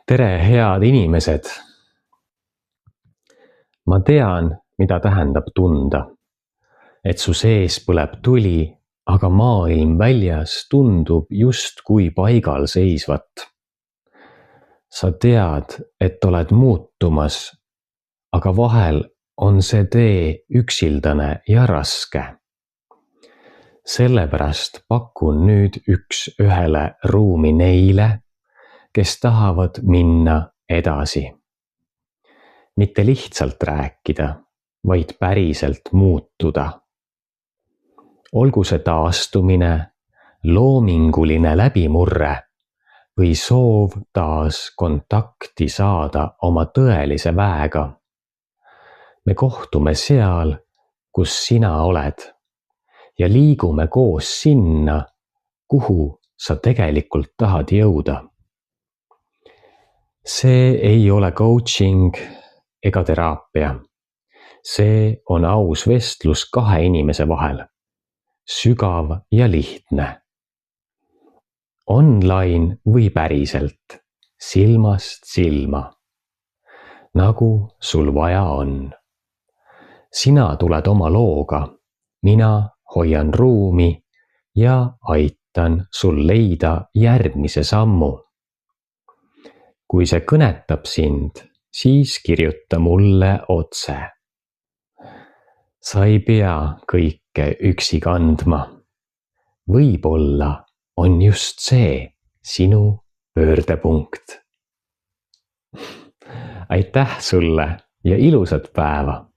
Tere, head inimesed! Ma tean, mida tähendab tunda, et su sees põleb tuli, aga maailm väljas tundub justkui paigal seisvat. Sa tead, et oled muutumas, aga vahel on see tee üksildane ja raske. Sellepärast pakun nüüd üks ühele ruumi neile, kes tahavad minna edasi. Mitte lihtsalt rääkida, vaid päriselt muutuda. Olgu see taastumine, loominguline läbimurre või soov taas kontakti saada oma tõelise väega. Me kohtume seal, kus sina oled ja liigume koos sinna, kuhu sa tegelikult tahad jõuda. See ei ole coaching ega teraapia. See on aus vestlus kahe inimese vahel. Sügav ja lihtne. Online või päriselt, silmast silma. Nagu sul vaja on. Sina tuled oma looga, mina hoian ruumi ja aitan sul leida järgmise sammu. Kui see kõnetab sind, siis kirjuta mulle otse. Sa ei pea kõike üksi kandma. Võib-olla on just see sinu pöördepunkt. Aitäh sulle ja ilusat päeva!